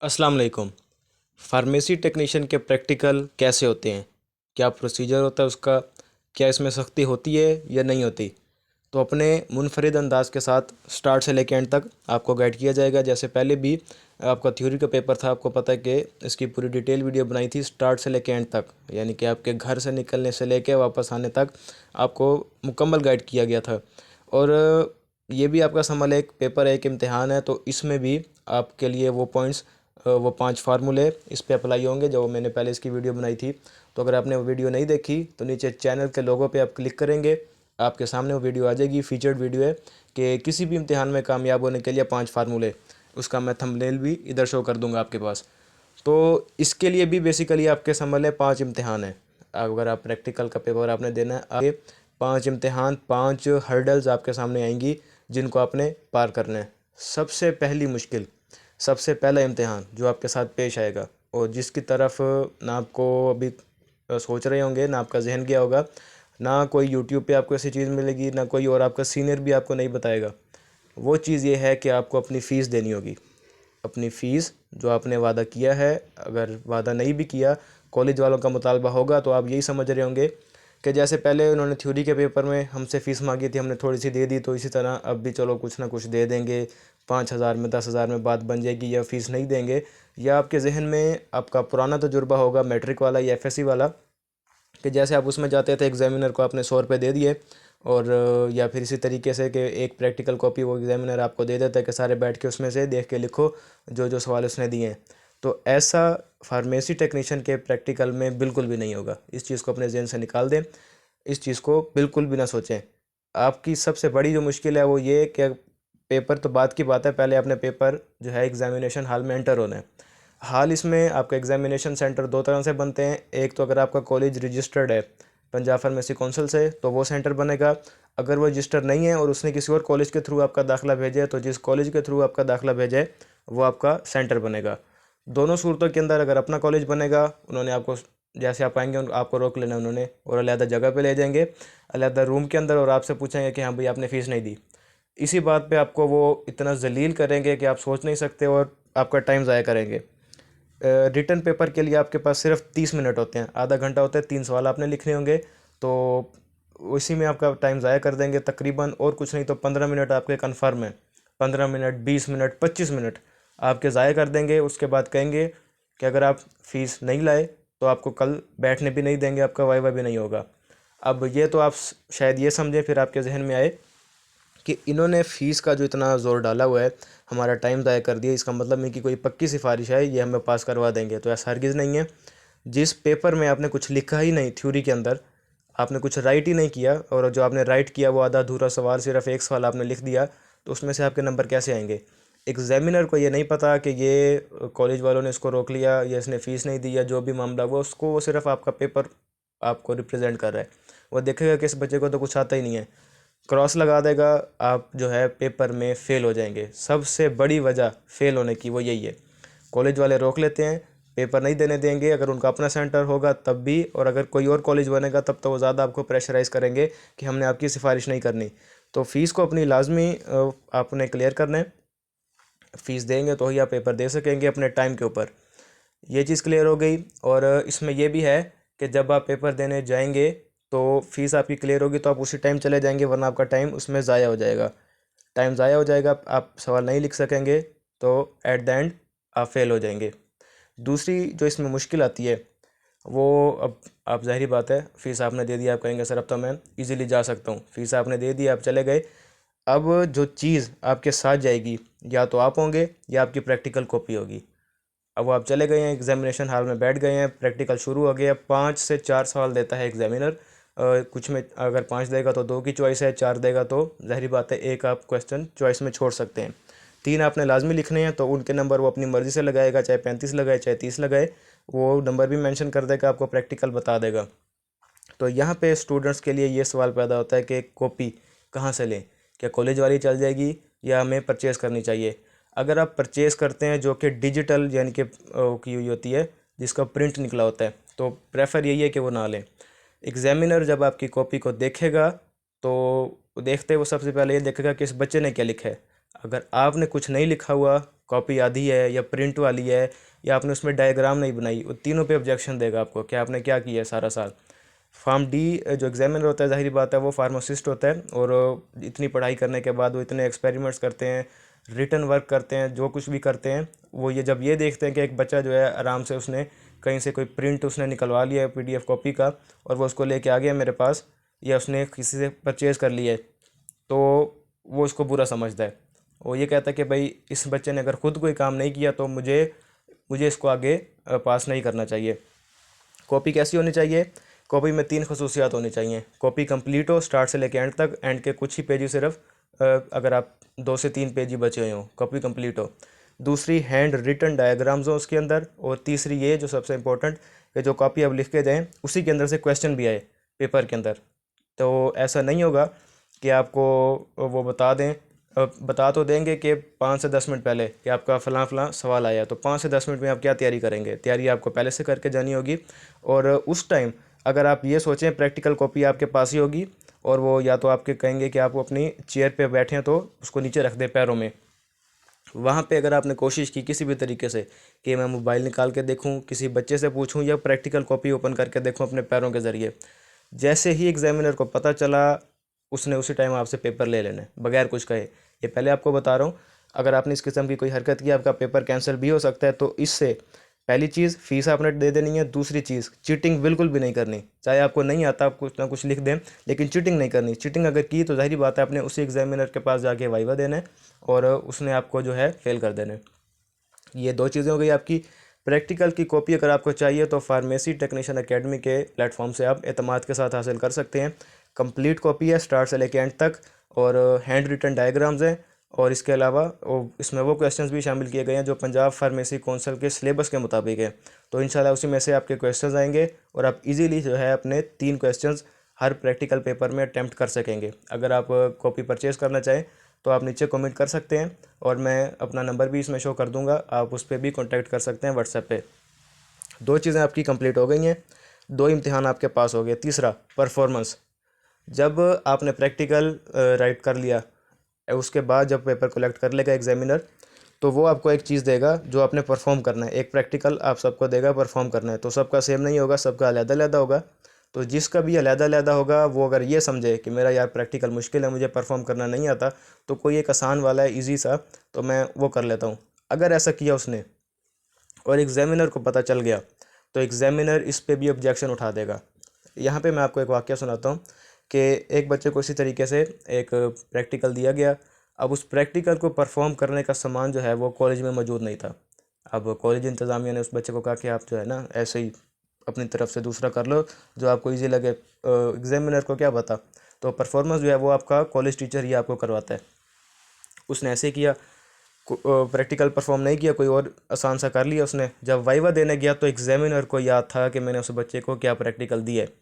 अस्सलाम वालेकुम। Pharmacy technician के प्रैक्टिकल कैसे होते हैं? क्या प्रोसीजर होता है उसका? क्या इसमें सख्ती होती है या नहीं होती? तो अपने मुनफरिद अंदाज के साथ स्टार्ट से लेकर एंड तक आपको गाइड किया जाएगा। जैसे पहले भी आपका थ्योरी का पेपर था, आपको पता है कि इसकी पूरी डिटेल वीडियो बनाई थी स्टार्ट से लेकर एंड तक, यानी कि आपके घर से निकलने से लेकर वापस आने तक आपको मुकम्मल गाइड किया गया था। और ये भी आपका समझ एक पेपर है, एक इम्तिहान है, तो इसमें भी आपके लिए वो पॉइंट्स, वो 5 फार्मूले इस पे अप्लाई होंगे जो मैंने पहले इसकी वीडियो बनाई थी। तो अगर आपने वो वीडियो नहीं देखी तो नीचे चैनल के लोगो पे आप क्लिक करेंगे, आपके सामने वो वीडियो आ जाएगी। फीचर्ड वीडियो है कि किसी भी इम्तिहान में कामयाब होने के लिए 5 फार्मूले, उसका मैं थंबनेल भी इधर शो कर दूंगा आपके पास। तो इसके लिए भी बेसिकली आपके समझ लें 5 इम्तिहान है। अगर आप प्रैक्टिकल का पेपर आपने देना है, आगे 5 इम्तिहान, 5 हर्डल्स आपके सामने आएंगी जिनको आपने पार करना है। सबसे पहली मुश्किल, सबसे पहला इम्तिहान जो आपके साथ पेश आएगा और जिसकी तरफ ना आपको अभी सोच रहे होंगे, ना आपका जहन गया होगा, ना कोई यूट्यूब पे आपको ऐसी चीज़ मिलेगी, ना कोई और आपका सीनियर भी आपको नहीं बताएगा, वो चीज़ ये है कि आपको अपनी फ़ीस देनी होगी। अपनी फ़ीस जो आपने वादा किया है, अगर वादा नहीं भी किया, कॉलेज वालों का मुतालबा होगा, तो आप यही समझ रहे होंगे कि जैसे पहले उन्होंने थ्योरी के पेपर में हमसे फ़ीस मांगी थी, हमने थोड़ी सी दे दी, तो इसी तरह अब भी चलो कुछ ना कुछ दे देंगे, 5,000 में 10,000 में बात बन जाएगी, या फ़ीस नहीं देंगे। या आपके जहन में आपका पुराना तजुर्बा होगा मैट्रिक वाला या एफएससी वाला, कि जैसे आप उसमें जाते थे, एग्जामिनर को आपने 100 रुपये दे दिए, और या फिर इसी तरीके से कि एक प्रैक्टिकल कॉपी वो एग्जामिनर आपको दे देता है कि सारे बैठ के उसमें से देख के लिखो जो जो सवाल उसने दिए हैं। तो ऐसा फार्मेसी टेक्नीशियन के प्रैक्टिकल में बिल्कुल भी नहीं होगा। इस चीज़ को अपने जहन से निकाल दें, इस चीज़ को बिल्कुल भी ना सोचें। आपकी सबसे बड़ी जो मुश्किल है वो ये कि पेपर तो बात की बात है, पहले आपने पेपर जो है एग्जामिनेशन हॉल में एंटर होना है। हाल इसमें आपका एग्जामिनेशन सेंटर दो तरह से बनते हैं। एक तो अगर आपका कॉलेज रजिस्टर्ड है पंजाब फार्मेसी काउंसिल से, तो वो सेंटर बनेगा। अगर वो रजिस्टर नहीं है और उसने किसी और कॉलेज के थ्रू आपका दाखिला भेजा है, तो जिस कॉलेज के थ्रू आपका दाखिला भेजा है वो आपका सेंटर बनेगा। दोनों सूरतों के अंदर अगर अपना कॉलेज बनेगा, उन्होंने आपको जैसे आप आएंगे आपको रोक लेना उन्होंने, और अलहदा जगह पे ले जाएंगे, अलहदा रूम के अंदर, और आपसे पूछेंगे कि हाँ भाई आपने फ़ीस नहीं दी। इसी बात पे आपको वो इतना जलील करेंगे कि आप सोच नहीं सकते, और आपका टाइम ज़ाया करेंगे। रिटर्न पेपर के लिए आपके पास सिर्फ 30 मिनट होते हैं, आधा घंटा होता है, 3 सवाल आपने लिखने होंगे, तो उसी में आपका टाइम ज़ाया कर देंगे तकरीबन। और कुछ नहीं तो 15 मिनट आपके कन्फर्म है, 15 मिनट, 20 मिनट, 25 मिनट आपके ज़ाया कर देंगे। उसके बाद कहेंगे कि अगर आप फ़ीस नहीं लाए तो आपको कल बैठने भी नहीं देंगे, आपका वाइवा भी नहीं होगा। अब ये तो आप शायद ये समझें, फिर आपके जहन में आए कि इन्होंने फ़ीस का जो इतना ज़ोर डाला हुआ है, हमारा टाइम ज़ाया कर दिया, इसका मतलब नहीं कि कोई पक्की सिफारिश है, ये हमें पास करवा देंगे। तो ऐसा हरगिज़ नहीं है। जिस पेपर में आपने कुछ लिखा ही नहीं, थ्योरी के अंदर आपने कुछ राइट ही नहीं किया, और जो आपने राइट किया वो आधा अधूरा सवाल, सिर्फ एक सवाल आपने लिख दिया, तो उसमें से आपके नंबर कैसे आएंगे? एग्जामिनर को ये नहीं पता कि ये कॉलेज वालों ने इसको रोक लिया, या इसने फ़ीस नहीं दी, या जो भी मामला वो उसको, वो सिर्फ आपका पेपर आपको रिप्रेजेंट कर रहा है। वो देखेगा कि इस बच्चे को तो कुछ आता ही नहीं है, क्रॉस लगा देगा, आप जो है पेपर में फ़ेल हो जाएंगे। सबसे बड़ी वजह फ़ेल होने की वो यही है। कॉलेज वाले रोक लेते हैं, पेपर नहीं देने देंगे, अगर उनका अपना सेंटर होगा तब भी, और अगर कोई और कॉलेज बनेगा तब तो वो ज़्यादा आपको प्रेशराइज़ करेंगे कि हमने आपकी सिफारिश नहीं करनी। तो फ़ीस को अपनी लाजमी आपने क्लियर करना है। फ़ीस देंगे तो ही आप पेपर दे सकेंगे अपने टाइम के ऊपर। ये चीज़ क्लियर हो गई। और इसमें यह भी है कि जब आप पेपर देने जाएंगे तो फ़ीस आपकी क्लियर होगी तो आप उसी टाइम चले जाएंगे, वरना आपका टाइम उसमें ज़ाया हो जाएगा। टाइम ज़ाया हो जाएगा, आप सवाल नहीं लिख सकेंगे, तो एट द एंड आप फेल हो जाएंगे। दूसरी जो इसमें मुश्किल आती है वो, अब आप ज़ाहिर बात है फ़ीस आपने दे दी, आप कहेंगे सर अब तो मैं इजीली जा सकता हूँ। फ़ीस आपने दे दी, आप चले गए। अब जो चीज़ आपके साथ जाएगी, या तो आप होंगे या आपकी प्रैक्टिकल कॉपी होगी। अब वो आप चले गए हैं, एग्जामिनेशन हॉल में बैठ गए हैं, प्रैक्टिकल शुरू हो गया। 5 से 4 सवाल देता है एग्जामिनर। कुछ में अगर 5 देगा तो 2 की चॉइस है, 4 देगा तो ज़ाहिर बात है एक आप क्वेश्चन चॉइस में छोड़ सकते हैं। 3 आपने लाजमी लिखने हैं, तो उनके नंबर वो अपनी मर्ज़ी से लगाएगा, चाहे 35 लगाए चाहे 30 लगाए, वो नंबर भी मेंशन कर देगा, आपको प्रैक्टिकल बता देगा। तो यहाँ पे स्टूडेंट्स के लिए ये सवाल पैदा होता है कि कॉपी कहाँ से लें? क्या कॉलेज वाली चल जाएगी या हमें परचेज़ करनी चाहिए? अगर आप परचेज़ करते हैं जो कि डिजिटल, यानी कि की हुई होती है, जिसका प्रिंट निकला होता है, तो प्रेफर यही है कि वो ना लें। एग्जामिनर जब आपकी कॉपी को देखेगा तो देखते वो सबसे पहले ये देखेगा कि इस बच्चे ने क्या लिखा है। अगर आपने कुछ नहीं लिखा हुआ कॉपी आधी है या प्रिंट वाली है या आपने उसमें डायग्राम नहीं बनाई, वो तीनों पे ऑब्जेक्शन देगा आपको कि आपने क्या किया है सारा साल। फार्म डी जो एग्जामिनर होता है, जाहिर बात है वो फार्मासिस्ट होता है, और इतनी पढ़ाई करने के बाद वो इतने एक्सपेरिमेंट्स करते हैं, रिटर्न वर्क करते हैं, जो कुछ भी करते हैं, वो ये जब ये देखते हैं कि एक बच्चा जो है आराम से उसने कहीं से कोई प्रिंट उसने निकलवा लिया है पीडीएफ कॉपी का और वो उसको लेके आ गया मेरे पास, या उसने किसी से परचेज़ कर लिया है, तो वो उसको बुरा समझता है। वो ये कहता है कि भाई इस बच्चे ने अगर खुद कोई काम नहीं किया तो मुझे मुझे इसको आगे पास नहीं करना चाहिए। कॉपी कैसी होनी चाहिए? कॉपी में 3 खसूसियात होनी चाहिए। कॉपी कंप्लीट हो स्टार्ट से लेकर एंड तक, एंड के कुछ ही पेज सिर्फ अगर आप 2 से 3 पेज ही बचे हुए हों, कॉपी कंप्लीट हो। दूसरी, हैंड रिटन डायग्राम्स हो उसके अंदर। और तीसरी ये जो सबसे इंपॉर्टेंट, कि जो कॉपी आप लिख के जाएँ उसी के अंदर से क्वेश्चन भी आए पेपर के अंदर। तो ऐसा नहीं होगा कि आपको वो बता तो देंगे कि 5 से 10 मिनट पहले कि आपका फ़लाँ फ़लाँ सवाल आया, तो 5 से 10 मिनट में आप क्या तैयारी करेंगे? तैयारी आपको पहले से करके जानी होगी। और उस टाइम अगर आप ये सोचें प्रैक्टिकल कॉपी आपके पास ही होगी, और वो या तो आपके कहेंगे कि आप अपनी चेयर पे बैठें तो उसको नीचे रख दें पैरों में, वहाँ पे अगर आपने कोशिश की किसी भी तरीके से कि मैं मोबाइल निकाल के देखूँ, किसी बच्चे से पूछूँ, या प्रैक्टिकल कॉपी ओपन करके देखूँ अपने पैरों के ज़रिए, जैसे ही एग्जामिनर को पता चला उसने उसी टाइम आपसे पेपर ले लेना है बगैर कुछ कहे। ये पहले आपको बता रहा हूँ, अगर आपने इस किस्म की कोई हरकत की आपका पेपर कैंसिल भी हो सकता है। तो इससे पहली चीज़ फ़ीस आपने दे देनी है। दूसरी चीज़, चीटिंग बिल्कुल भी नहीं करनी। चाहे आपको नहीं आता, आप कुछ ना कुछ लिख दें, लेकिन चीटिंग नहीं करनी। चीटिंग अगर की तो ज़ाहिर बात है आपने उसी एग्जामिनर के पास जाके वाइवा देना है और उसने आपको जो है फेल कर देना है। ये 2 चीज़ें हो गई आपकी। प्रैक्टिकल की कॉपी अगर आपको चाहिए तो फार्मेसी टेक्नीशियन एकेडमी के प्लेटफॉर्म से आप एतमाद के साथ हासिल कर सकते हैं। कंप्लीट कॉपी है स्टार्ट से लेकर एंड तक, और हैंड रिटन डायग्राम्स हैं, और इसके अलावा इसमें वो क्वेश्चंस भी शामिल किए गए हैं जो पंजाब फार्मेसी काउंसिल के सिलेबस के मुताबिक है। तो इंशाल्लाह उसी में से आपके क्वेश्चंस आएंगे और आप इजीली जो है अपने 3 क्वेश्चंस हर प्रैक्टिकल पेपर में अटैम्प्ट कर सकेंगे। अगर आप कॉपी परचेज़ करना चाहें तो आप नीचे कमेंट कर सकते हैं, और मैं अपना नंबर भी इसमें शो कर दूंगा, आप उस पर भी कांटेक्ट कर सकते हैं व्हाट्सएप पे। 2 चीज़ें आपकी कंप्लीट हो गई हैं, 2 इम्तिहान आपके पास हो गए। तीसरा, परफॉर्मेंस। जब आपने प्रैक्टिकल राइट कर लिया, उसके बाद जब पेपर कलेक्ट कर लेगा एग्जामिनर, तो वो आपको एक चीज़ देगा जो आपने परफॉर्म करना है। एक प्रैक्टिकल आप सबको देगा, परफॉर्म करना है। तो सबका सेम नहीं होगा, सबका अलग-अलग होगा। तो जिसका भी अलग-अलग होगा वो अगर ये समझे कि मेरा यार प्रैक्टिकल मुश्किल है, मुझे परफॉर्म करना नहीं आता, तो कोई एक आसान वाला है ईजी सा, तो मैं वो कर लेता हूँ। अगर ऐसा किया उसने और एग्जामिनर को पता चल गया, तो एग्जामिनर इस पे भी ऑब्जेक्शन उठा देगा। यहाँ पे मैं आपको एक वाक़या सुनाता हूँ कि एक बच्चे को इसी तरीके से एक प्रैक्टिकल दिया गया। अब उस प्रैक्टिकल को परफॉर्म करने का सामान जो है वो कॉलेज में मौजूद नहीं था। अब कॉलेज इंतज़ामिया ने उस बच्चे को कहा कि आप जो है ना ऐसे ही अपनी तरफ से दूसरा कर लो जो आपको ईजी लगे, एग्जामिनर को क्या पता। तो परफॉर्मेंस जो है वो आपका कॉलेज टीचर ही आपको करवाता है। उसने ऐसे किया, प्रैक्टिकल परफॉर्म नहीं किया, कोई और आसान सा कर लिया उसने। जब वाइवा देने गया तो एग्जामिनर को याद था कि मैंने उस बच्चे को क्या प्रैक्टिकल दिया है,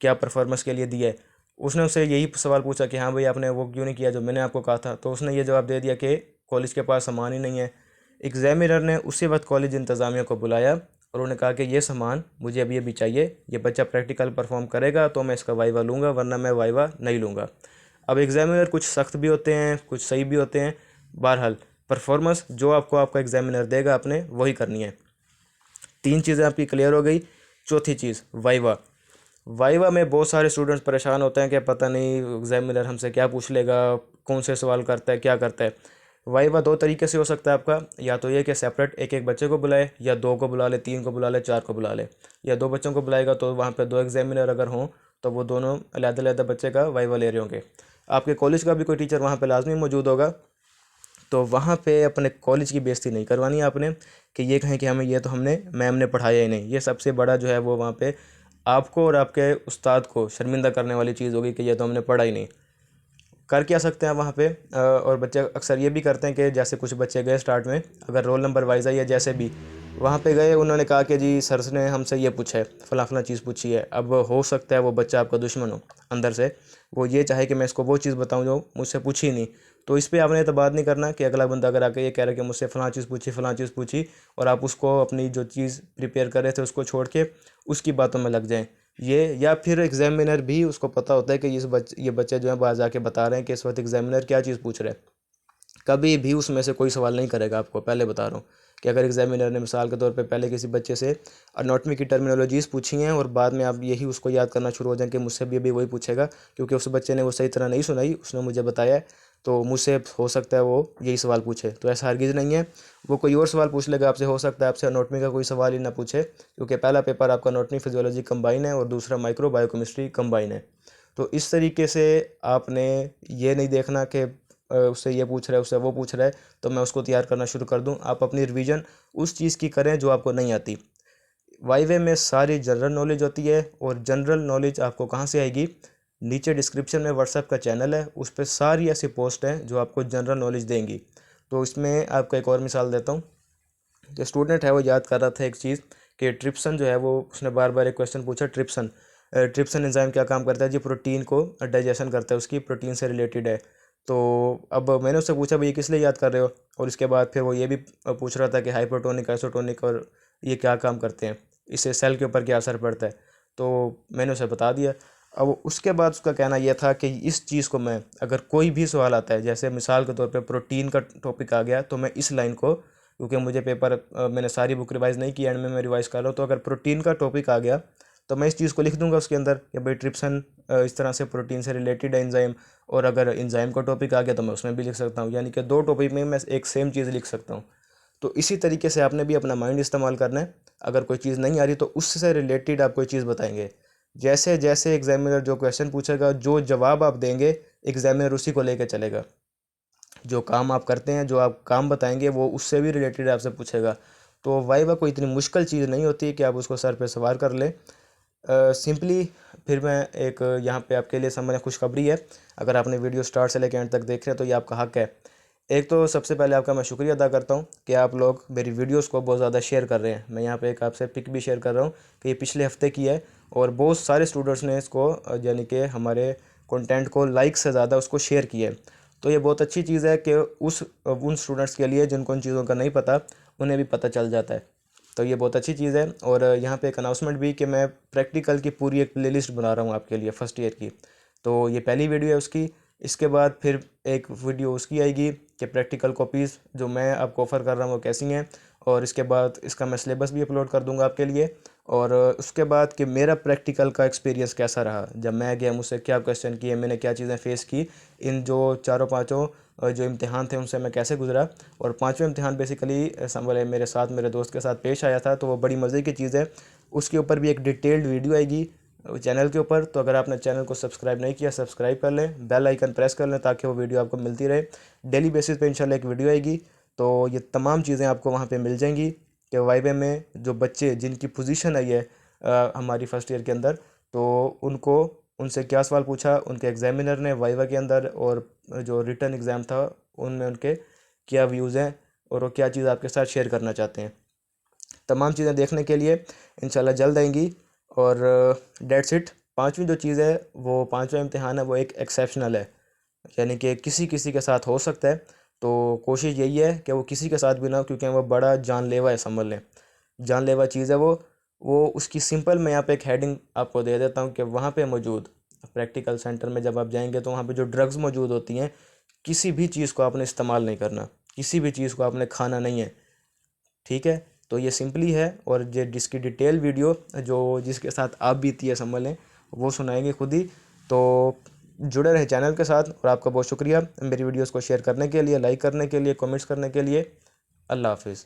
क्या परफॉर्मेंस के लिए दिया है। उसने उससे यही सवाल पूछा कि हाँ भाई आपने वो क्यों नहीं किया जो मैंने आपको कहा था। तो उसने ये जवाब दे दिया कि कॉलेज के पास सामान ही नहीं है। एग्जामिनर ने उसी वक्त कॉलेज इंतज़ामिया को बुलाया और उन्होंने कहा कि ये सामान मुझे अभी अभी चाहिए, ये बच्चा प्रैक्टिकल परफॉर्म करेगा तो मैं इसका वाइवा लूँगा, वरना मैं वाइवा नहीं लूँगा। अब एग्जामिनर कुछ सख्त भी होते हैं, कुछ सही भी होते हैं। बहरहाल परफॉर्मेंस जो आपको आपका एग्जामिनर देगा आपने वही करनी है। 3 चीज़ें आपकी क्लियर हो गई। चौथी चीज़, वाइवा। वाइवा में बहुत सारे स्टूडेंट्स परेशान होते हैं कि पता नहीं एग्जामिनर हमसे क्या पूछ लेगा, कौन से सवाल करता है, क्या करता है। वाइवा 2 तरीके से हो सकता है आपका, या तो ये कि सेपरेट एक एक बच्चे को बुलाए, या 2 को बुला ले, 3 को बुला ले, 4 को बुला ले। या 2 बच्चों को बुलाएगा तो वहाँ पे 2 एग्जामिनर अगर हों तो वो दोनों अलग-अलग बच्चे का वाइवा ले रहे होंगे। आपके कॉलेज का भी कोई टीचर वहाँ पे लाजमी मौजूद होगा। तो वहाँ पे अपने कॉलेज की बेइज्जती नहीं करवानी है आपने कि ये कहें कि हमें ये तो मैम ने पढ़ाया ही नहीं। ये सबसे बड़ा जो है वो वहाँ पे आपको और आपके उस्ताद को शर्मिंदा करने वाली चीज़ होगी कि ये तो हमने पढ़ा ही नहीं। कर क्या सकते हैं वहाँ पे, और बच्चे अक्सर ये भी करते हैं कि जैसे कुछ बच्चे गए स्टार्ट में, अगर रोल नंबर वाइज है या जैसे भी वहाँ पे गए, उन्होंने कहा कि जी सर ने हमसे ये पूछा है, फलां फलां चीज़ पूछी है। अब हो सकता है वो बच्चा आपका दुश्मन हो अंदर से, वो ये चाहे कि मैं इसको वो चीज़ बताऊँ जो मुझसे पूछी नहीं। तो इस पर आपने एतबार नहीं करना कि अगला बंदा अगर आके ये कह रहा है कि मुझसे फ़लाँ चीज़ पूछी, फ़लाँ चीज़ पूछी, और आप उसको अपनी जो चीज़ प्रिपेयर कर रहे थे उसको छोड़ के उसकी बातों में लग जाएँ। ये या फिर एग्जामिनर भी उसको पता होता है कि ये बच्चे जो है बाहर जाके बता रहे हैं कि इस वक्त एग्जामिनर क्या चीज़ पूछ रहे हैं। कभी भी उसमें से कोई सवाल नहीं करेगा आपको, पहले बता रहा हूँ कि अगर एग्जामिनर ने मिसाल के तौर पे पहले किसी बच्चे से अनॉटमी की टर्मिनोलॉजीज़ पूछी हैं और बाद में आप यही उसको याद करना शुरू हो जाए कि मुझसे भी अभी वही पूछेगा, क्योंकि उस बच्चे ने वो सही तरह नहीं सुनाई, उसने मुझे बताया है, तो मुझसे हो सकता है वो यही सवाल पूछे। तो ऐसा हरगिज़ नहीं है, वो कोई और सवाल पूछ लेगा आपसे, हो सकता है आपसे अनॉटमी का कोई सवाल ही ना पूछे, क्योंकि पहला पेपर आपका अनॉटमी फिजियोलॉजी कंबाइन है और दूसरा माइक्रो बायोकेमिस्ट्री कंबाइन है। तो इस तरीके से आपने ये नहीं देखना कि उससे ये पूछ रहा है, उससे वो पूछ रहा है, तो मैं उसको तैयार करना शुरू कर दूं। आप अपनी रिवीजन उस चीज़ की करें जो आपको नहीं आती। वाईवे में सारी जनरल नॉलेज होती है, और जनरल नॉलेज आपको कहाँ से आएगी? नीचे डिस्क्रिप्शन में व्हाट्सएप का चैनल है, उस पर सारी ऐसी पोस्ट हैं जो आपको जनरल नॉलेज देंगी। तो इसमें आपको एक और मिसाल देता हूँ। जो स्टूडेंट है वो याद कर रहा था एक चीज़ कि ट्रिप्सन जो है वो, उसने बार बार एक क्वेश्चन पूछा, ट्रिप्सन ट्रिप्सन एंजाइम क्या काम करता है जी? प्रोटीन को डाइजेशन करता है, उसकी प्रोटीन से रिलेटेड है। तो अब मैंने उससे पूछा भाई ये किस लिए याद कर रहे हो, और इसके बाद फिर वो ये भी पूछ रहा था कि हाइपोटोनिक, आइसोटोनिक और ये क्या काम करते हैं, इससे सेल के ऊपर क्या असर पड़ता है। तो मैंने उसे बता दिया। अब उसके बाद उसका कहना यह था कि इस चीज़ को मैं, अगर कोई भी सवाल आता है, जैसे मिसाल के तौर पे प्रोटीन का टॉपिक आ गया, तो मैं इस लाइन को, क्योंकि मुझे पेपर मैंने सारी बुक रिवाइज़ नहीं की, एंड में मैं रिवाइज़ कर रहा हूँ, तो अगर प्रोटीन का टॉपिक आ गया तो मैं इस चीज़ को लिख दूंगा उसके अंदर कि भाई ट्रिप्सन इस तरह से प्रोटीन से रिलेटेड है एंजाइम, और अगर एंजाइम का टॉपिक आ गया तो मैं उसमें भी लिख सकता हूँ, यानी कि दो टॉपिक में मैं एक सेम चीज़ लिख सकता हूँ। तो इसी तरीके से आपने भी अपना माइंड इस्तेमाल करना है। अगर कोई चीज़ नहीं आ रही तो उससे रिलेटेड आप कोई चीज़ बताएंगे। जैसे जैसे एग्जामिनर जो क्वेश्चन पूछेगा, जो जवाब आप देंगे, एग्जामिनर उसी को लेकर चलेगा। जो काम आप करते हैं, जो आप काम बताएंगे, वो उससे भी रिलेटेड आपसे पूछेगा। तो वाइवा कोई इतनी मुश्किल चीज़ नहीं होती कि आप उसको सर पे सवार कर लें। सिंपली फिर मैं एक यहाँ पे आपके लिए सामने खुशखबरी है। अगर आपने वीडियो स्टार्ट से लेकर एंड तक देख रहे हैं तो ये आपका हक है। एक तो सबसे पहले आपका मैं शुक्रिया अदा करता हूँ कि आप लोग मेरी वीडियोस को बहुत ज़्यादा शेयर कर रहे हैं। मैं यहाँ पे एक आपसे पिक भी शेयर कर रहा हूँ कि ये पिछले हफ्ते की है, और बहुत सारे स्टूडेंट्स ने इसको यानी कि हमारे कंटेंट को लाइक से ज़्यादा उसको शेयर किया है। तो ये बहुत अच्छी चीज़ है कि उन स्टूडेंट्स के लिए जिनको उन चीज़ों का नहीं पता, उन्हें भी पता चल जाता है। तो ये बहुत अच्छी चीज़ है। और यहाँ पे एक अनाउंसमेंट भी कि मैं प्रैक्टिकल की पूरी एक प्लेलिस्ट बना रहा हूँ आपके लिए फर्स्ट ईयर की। तो ये पहली वीडियो है उसकी। इसके बाद फिर एक वीडियो उसकी आएगी कि प्रैक्टिकल कॉपीज़ जो मैं आपको ऑफ़र कर रहा हूँ वो कैसी हैं, और इसके बाद इसका मैं सिलेबस भी अपलोड कर दूंगा आपके लिए। और उसके बाद कि मेरा प्रैक्टिकल का एक्सपीरियंस कैसा रहा, जब मैं गया मुझसे क्या क्वेश्चन किए, मैंने क्या चीज़ें फेस की, इन जो चारों पाँचों जो इम्तिहान थे उनसे मैं कैसे गुजरा। और पांचवें इम्तिहान बेसिकली संभल मेरे साथ, मेरे दोस्त के साथ पेश आया था, तो वो बड़ी मज़े की चीज़ है। उसके ऊपर भी एक डिटेल्ड वीडियो आएगी चैनल के ऊपर। तो अगर आपने चैनल को सब्सक्राइब नहीं किया, सब्सक्राइब कर लें, बेल आइकन प्रेस कर लें, ताकि वो वीडियो आपको मिलती रहे। डेली बेसिस पे इंशाल्लाह एक वीडियो आएगी। तो ये तमाम चीज़ें आपको वहाँ पे मिल जाएंगी कि वाइवे में जो बच्चे जिनकी पोजीशन आई है हमारी फर्स्ट ईयर के अंदर, तो उनको, उनसे क्या सवाल पूछा उनके एग्जामिनर ने वाइवा के अंदर, और जो रिटर्न एग्ज़ाम था उनमें उनके क्या व्यूज़ हैं, और वो क्या चीज़ आपके साथ शेयर करना चाहते हैं। तमाम चीज़ें देखने के लिए इंशाल्लाह जल्द आएंगी। और डेट्स इट। पांचवी जो चीज़ है, वो पांचवा इम्तिहान है, वो एक एक्सेप्शनल है, यानी कि किसी किसी के साथ हो सकता है। तो कोशिश यही है कि वो किसी के साथ भी ना हो, क्योंकि वो बड़ा जानलेवा है, समझ लें, जानलेवा चीज़ है वो उसकी सिंपल मैं यहाँ पे एक हेडिंग आपको दे देता हूँ कि वहाँ पे मौजूद प्रैक्टिकल सेंटर में जब आप जाएंगे तो वहाँ पे जो ड्रग्स मौजूद होती हैं, किसी भी चीज़ को आपने इस्तेमाल नहीं करना, किसी भी चीज़ को आपने खाना नहीं है, ठीक है। तो ये सिंपली है। और जो जिसकी डिटेल वीडियो जो जिसके साथ आप बीती है, समझ लें, वो सुनाएंगे खुद ही। तो जुड़े रहे चैनल के साथ, और आपका बहुत शुक्रिया मेरी वीडियोस को शेयर करने के लिए, लाइक करने के लिए, कमेंट्स करने के लिए। अल्लाह हाफिज़।